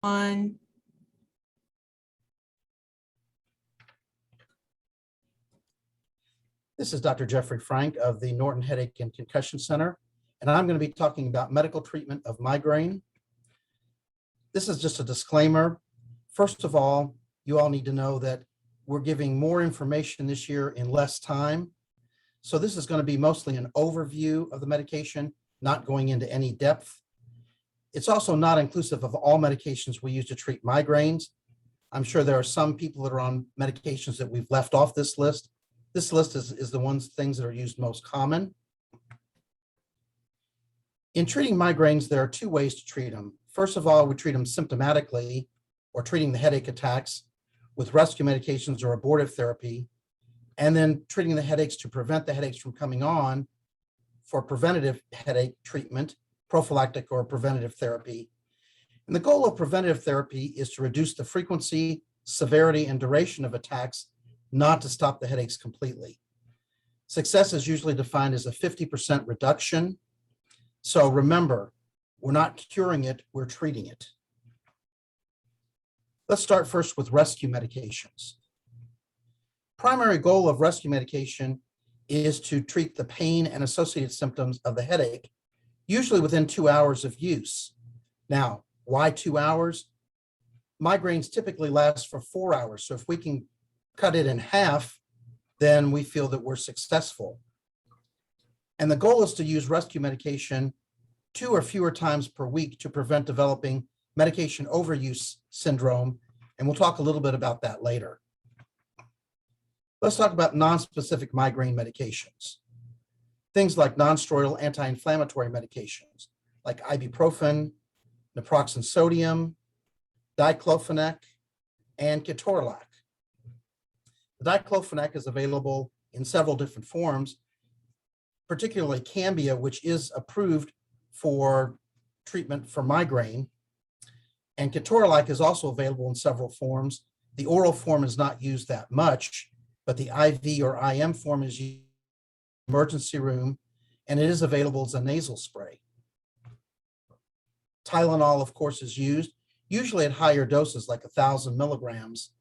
on. This is Dr. Jeffrey Frank of the Norton Headache and Concussion Center, and I'm going to be talking about medical treatment of migraine. This is just a disclaimer. First of all, you all need to know that we're giving more information this year in less time. So this is going to be mostly an overview of the medication, not going into any depth. It's also not inclusive of all medications we use to treat migraines. I'm sure there are some people that are on medications that we've left off this list. This list is the things that are used most common. In treating migraines, there are two ways to treat them. First of all, we treat them symptomatically, or treating the headache attacks with rescue medications or abortive therapy, and then treating the headaches to prevent the headaches from coming on for preventative headache treatment, prophylactic or preventative therapy. And the goal of preventative therapy is to reduce the frequency, severity, and duration of attacks, not to stop the headaches completely. Success is usually defined as a 50% reduction. So remember, we're not curing it, we're treating it. Let's start first with rescue medications. Primary goal of rescue medication is to treat the pain and associated symptoms of the headache, usually within 2 hours of use. Now, why 2 hours? Migraines typically last for 4 hours. So if we can cut it in half, then we feel that we're successful. And the goal is to use rescue medication 2 or fewer times per week to prevent developing medication overuse syndrome. And we'll talk a little bit about that later. Let's talk about non-specific migraine medications. Things like non-steroidal anti-inflammatory medications, like ibuprofen, naproxen sodium, diclofenac, and ketorolac. The diclofenac is available in several different forms, particularly Cambia, which is approved for treatment for migraine. And ketorolac is also available in several forms. The oral form is not used that much, but the IV or IM form is used in the emergency room, and it is available as a nasal spray. Tylenol, of course, is used, usually at higher doses, like 1,000 milligrams.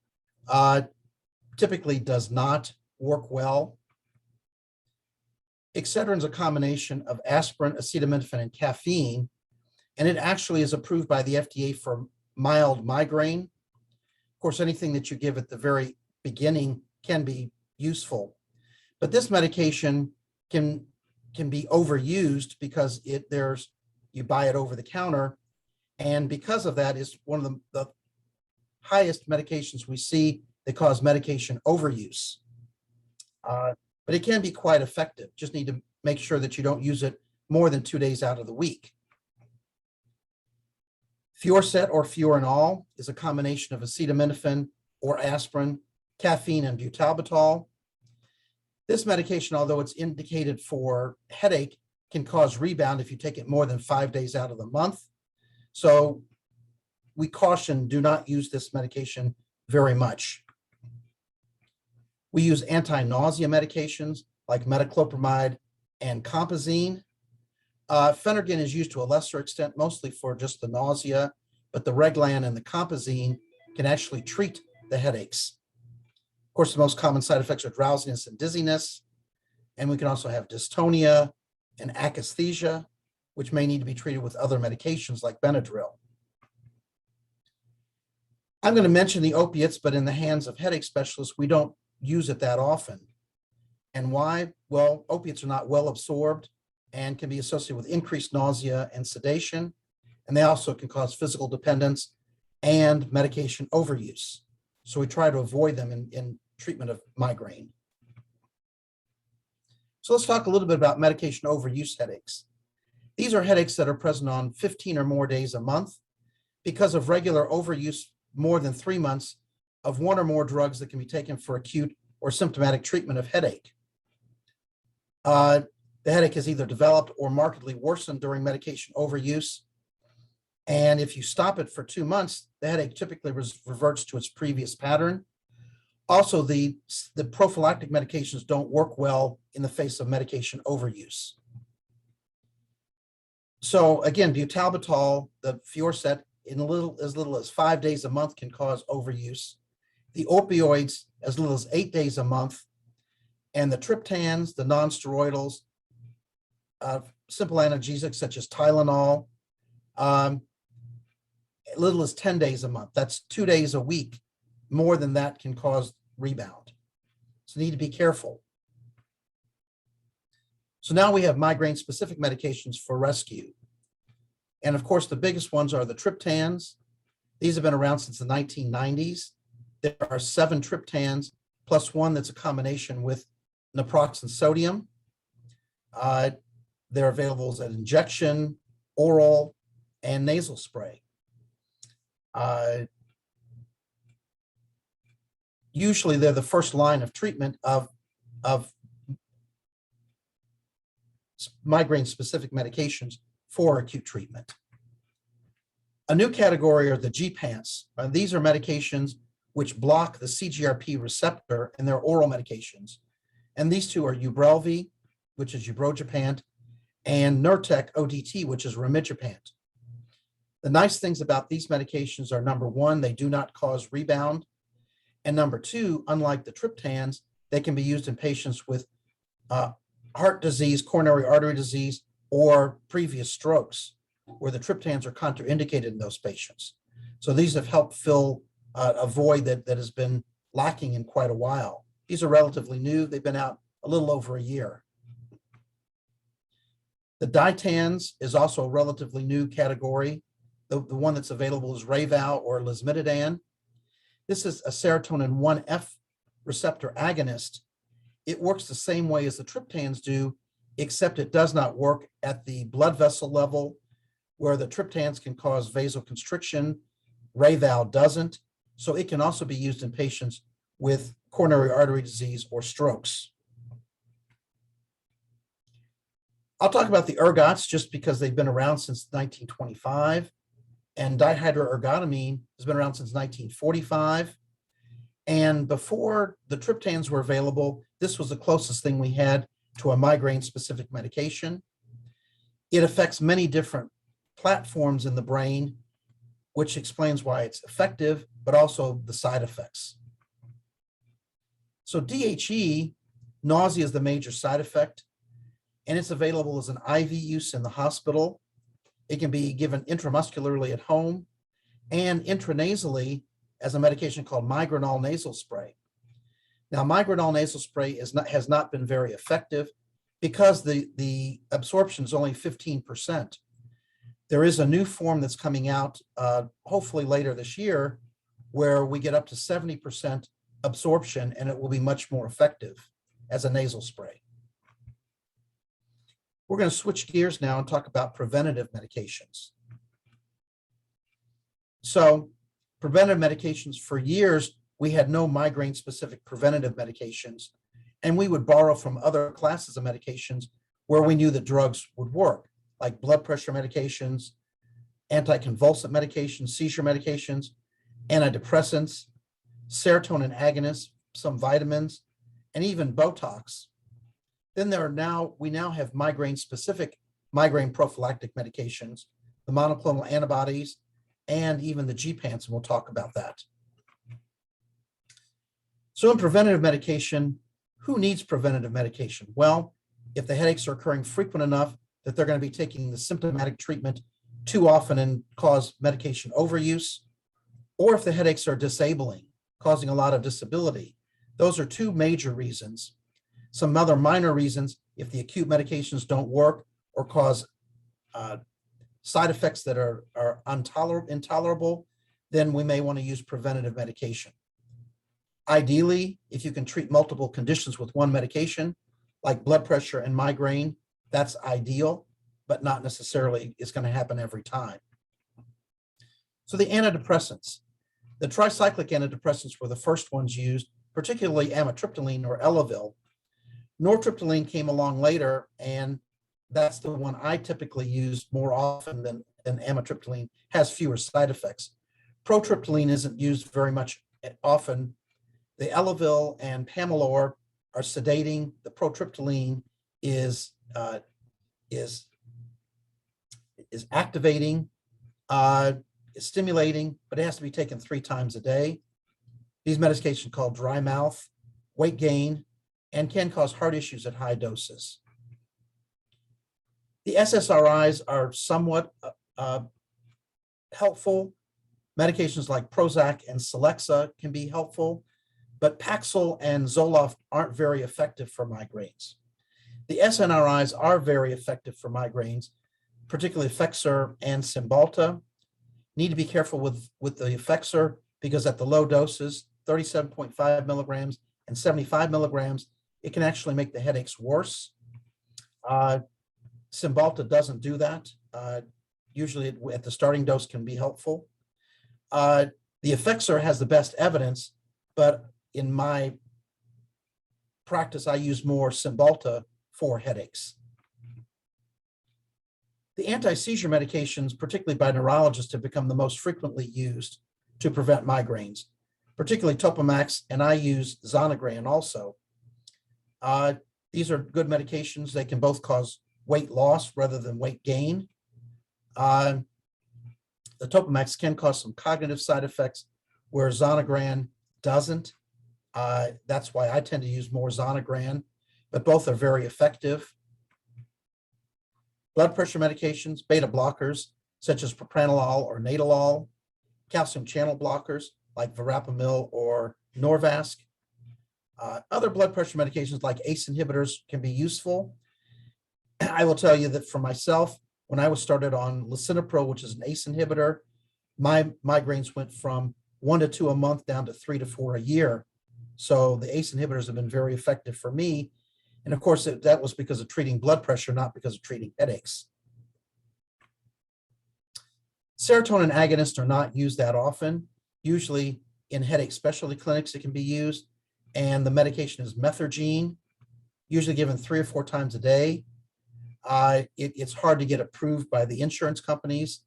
Typically does not work well. Excedrin is a combination of aspirin, acetaminophen, and caffeine, and it actually is approved by the FDA for mild migraine. Of course, anything that you give at the very beginning can be useful, but this medication can be overused because you buy it over the counter, and because of that is one of the highest medications we see that cause medication overuse. But it can be quite effective. Just need to make sure that you don't use it more than 2 days out of the week. Fiorcet or Fiorinol is a combination of acetaminophen or aspirin, caffeine, and butalbital. This medication, although it's indicated for headache, can cause rebound if you take it more than 5 days out of the month. So we caution, do not use this medication very much. We use anti-nausea medications like metoclopramide and compazine. Phenergan is used to a lesser extent, mostly for just the nausea, but the Reglan and the compazine can actually treat the headaches. Of course, the most common side effects are drowsiness and dizziness, and we can also have dystonia and akathisia, which may need to be treated with other medications like Benadryl. I'm going to mention the opiates, but in the hands of headache specialists, we don't use it that often. And why? Well, opiates are not well absorbed and can be associated with increased nausea and sedation. And they also can cause physical dependence and medication overuse. So we try to avoid them in treatment of migraine. So let's talk a little bit about medication overuse headaches. These are headaches that are present on 15 or more days a month because of regular overuse more than 3 months of one or more drugs that can be taken for acute or symptomatic treatment of headache. The headache is either developed or markedly worsened during medication overuse. And if you stop it for 2 months, the headache typically reverts to its previous pattern. Also, the prophylactic medications don't work well in the face of medication overuse. So again, butalbital, the Fiorcet, as little as 5 days a month can cause overuse. The opioids as little as 8 days a month, and the triptans, the non-steroidals, simple analgesics such as Tylenol, as little as 10 days a month. That's 2 days a week. More than that can cause rebound. So need to be careful. So now we have migraine-specific medications for rescue. And of course, the biggest ones are the triptans. These have been around since the 1990s. There are 7 triptans plus one that's a combination with naproxen sodium. They're available as an injection, oral, and nasal spray. Usually they're the first line of treatment of migraine-specific medications for acute treatment. A new category are the GPAPs. These are medications which block the CGRP receptor, and they're oral medications. And these two are Ubrelvy, which is ubrogepant, and Nurtec ODT, which is rimegepant. The nice things about these medications are, number one, they do not cause rebound. And number two, unlike the triptans, they can be used in patients with heart disease, coronary artery disease, or previous strokes, where the triptans are contraindicated in those patients. So these have helped fill a void that has been lacking in quite a while. These are relatively new. They've been out a little over a year. The ditans is also a relatively new category. The one that's available is Rayvow or lasmiditan. This is a serotonin 1F receptor agonist. It works the same way as the triptans do, except it does not work at the blood vessel level, where the triptans can cause vasoconstriction. Rayvow doesn't. So it can also be used in patients with coronary artery disease or strokes. I'll talk about the ergots just because they've been around since 1925, and dihydroergonamine has been around since 1945. And before the triptans were available, this was the closest thing we had to a migraine-specific medication. It affects many different platforms in the brain, which explains why it's effective, but also the side effects. So DHE, nausea is the major side effect, and it's available as an IV use in the hospital. It can be given intramuscularly at home and intranasally as a medication called migrainol nasal spray. Now, migrainol nasal spray has not been very effective because the absorption is only 15%. There is a new form that's coming out, hopefully later this year, where we get up to 70% absorption, and it will be much more effective as a nasal spray. We're going to switch gears now and talk about preventative medications. So preventative medications, for years, we had no migraine-specific preventative medications, and we would borrow from other classes of medications where we knew that drugs would work, like blood pressure medications, anticonvulsant medications, seizure medications, antidepressants, serotonin agonists, some vitamins, and even Botox. Then we now have migraine-specific migraine prophylactic medications, the monoclonal antibodies, and even the GPAPs, and we'll talk about that. So in preventative medication, who needs preventative medication? Well, if the headaches are occurring frequent enough that they're going to be taking the symptomatic treatment too often and cause medication overuse, or if the headaches are disabling, causing a lot of disability. Those are two major reasons. Some other minor reasons, if the acute medications don't work or cause side effects that are intolerable, then we may want to use preventative medication. Ideally, if you can treat multiple conditions with one medication, like blood pressure and migraine, that's ideal, but not necessarily it's going to happen every time. So the antidepressants. The tricyclic antidepressants were the first ones used, particularly amitriptyline or Elavil. Nortriptyline came along later, and that's the one I typically use more often than amitriptyline, has fewer side effects. Protriptyline isn't used very much often. The Elavil and Pamelor are sedating. The protriptyline is activating. It's stimulating, but it has to be taken 3 times a day. These medications called dry mouth, weight gain, and can cause heart issues at high doses. The SSRIs are somewhat helpful. Medications like Prozac and Celexa can be helpful, but Paxil and Zoloft aren't very effective for migraines. The SNRIs are very effective for migraines, particularly Effexor and Cymbalta. Need to be careful with the Effexor because at the low doses, 37.5 milligrams and 75 milligrams, it can actually make the headaches worse. Cymbalta doesn't do that. Usually at the starting dose can be helpful. The Effexor has the best evidence, but in my practice, I use more Cymbalta for headaches. The anti-seizure medications, particularly by neurologists, have become the most frequently used to prevent migraines, particularly Topamax, and I use Zonegran also. These are good medications. They can both cause weight loss rather than weight gain. The Topamax can cause some cognitive side effects, where Zonegran doesn't. That's why I tend to use more Zonegran, but both are very effective. Blood pressure medications, beta blockers, such as propranolol or nadolol, calcium channel blockers like verapamil or Norvasc. Other blood pressure medications like ACE inhibitors can be useful. I will tell you that for myself, when I was started on lisinopril, which is an ACE inhibitor, my migraines went from 1 to 2 a month down to 3 to 4 a year. So the ACE inhibitors have been very effective for me. And of course, that was because of treating blood pressure, not because of treating headaches. Serotonin agonists are not used that often. Usually in headache specialty clinics, it can be used. And the medication is Methergine, usually given 3 or 4 times a day. It's hard to get approved by the insurance companies.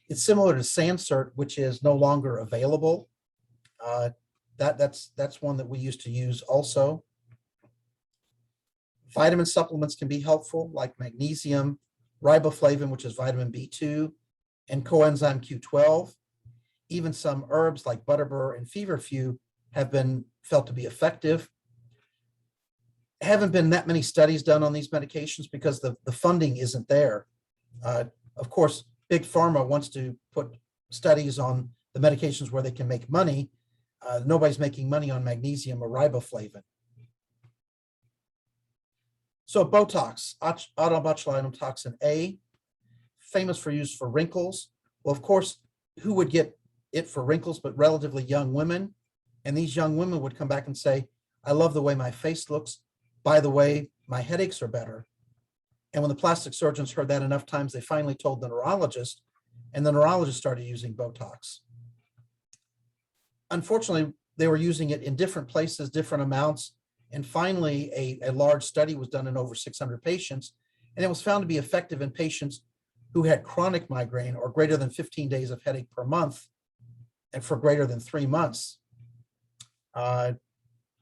It's similar to Sansert, which is no longer available. That's one that we used to use also. Vitamin supplements can be helpful, like magnesium, riboflavin, which is vitamin B2, and coenzyme Q12. Even some herbs like butterbur and feverfew have been felt to be effective. Haven't been that many studies done on these medications because the funding isn't there. Of course, Big Pharma wants to put studies on the medications where they can make money. Nobody's making money on magnesium or riboflavin. So Botox, autobotulinum toxin A, famous for use for wrinkles. Well, of course, who would get it for wrinkles but relatively young women? And these young women would come back and say, I love the way my face looks. By the way, my headaches are better. And when the plastic surgeons heard that enough times, they finally told the neurologist, and the neurologist started using Botox. Unfortunately, they were using it in different places, different amounts. And finally, a large study was done in over 600 patients, and it was found to be effective in patients who had chronic migraine or greater than 15 days of headache per month and for greater than 3 months.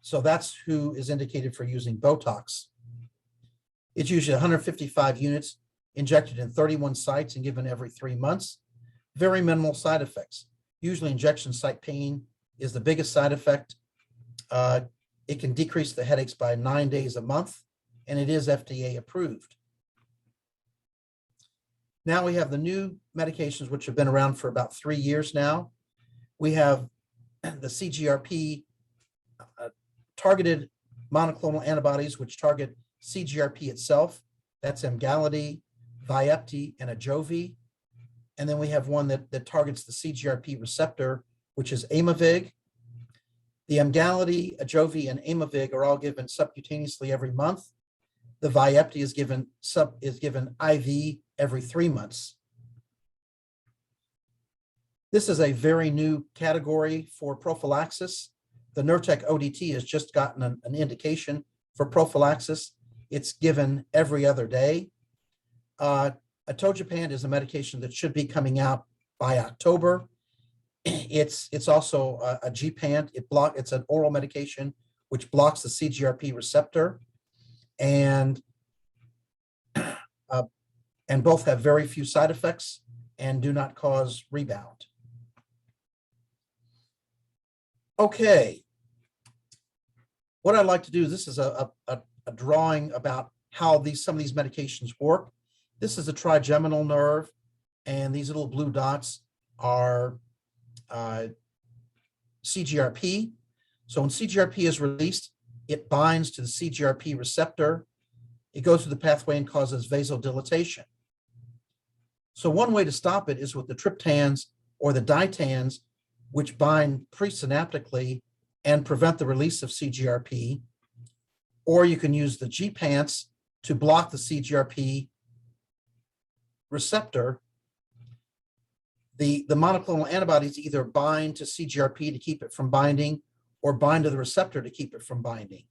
So that's who is indicated for using Botox. It's usually 155 units injected in 31 sites and given every 3 months. Very minimal side effects. Usually injection site pain is the biggest side effect. It can decrease the headaches by 9 days a month, and it is FDA approved. Now we have the new medications, which have been around for about 3 years now. We have the CGRP targeted monoclonal antibodies, which target CGRP itself. That's Emgality, Vyepti, and Ajovy. And then we have one that targets the CGRP receptor, which is Aimovig. The Emgality, Ajovy, and Aimovig are all given subcutaneously every month. The Vyepti is given IV every 3 months. This is a very new category for prophylaxis. The Nurtec ODT has just gotten an indication for prophylaxis. It's given every other day. Atogepant is a medication that should be coming out by October. It's also a GPANT. It's an oral medication which blocks the CGRP receptor, and both have very few side effects and do not cause rebound. Okay. What I'd like to do, this is a drawing about how some of these medications work. This is the trigeminal nerve, and these little blue dots are CGRP. So when CGRP is released, it binds to the CGRP receptor. It goes through the pathway and causes vasodilatation. So one way to stop it is with the triptans or the ditans, which bind presynaptically and prevent the release of CGRP. Or you can use the GPAPs to block the CGRP receptor. The monoclonal antibodies either bind to CGRP to keep it from binding or bind to the receptor to keep it from binding.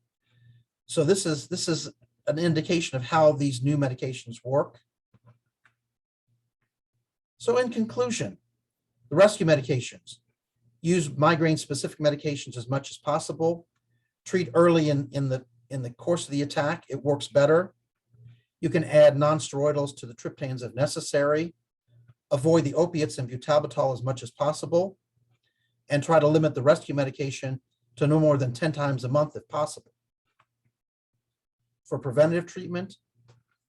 So this is an indication of how these new medications work. So in conclusion, the rescue medications: use migraine-specific medications as much as possible. Treat early in the course of the attack. It works better. You can add non-steroidals to the triptans if necessary. Avoid the opiates and butalbital as much as possible, and try to limit the rescue medication to no more than 10 times a month if possible. For preventative treatment,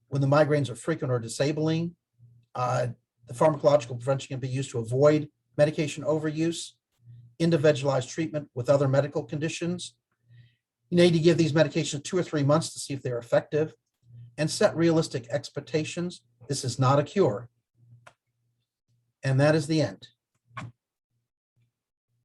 when the migraines are frequent or disabling, the pharmacological prevention can be used to avoid medication overuse, individualized treatment with other medical conditions. You need to give these medications 2 or 3 months to see if they're effective, and set realistic expectations. This is not a cure. And that is the end.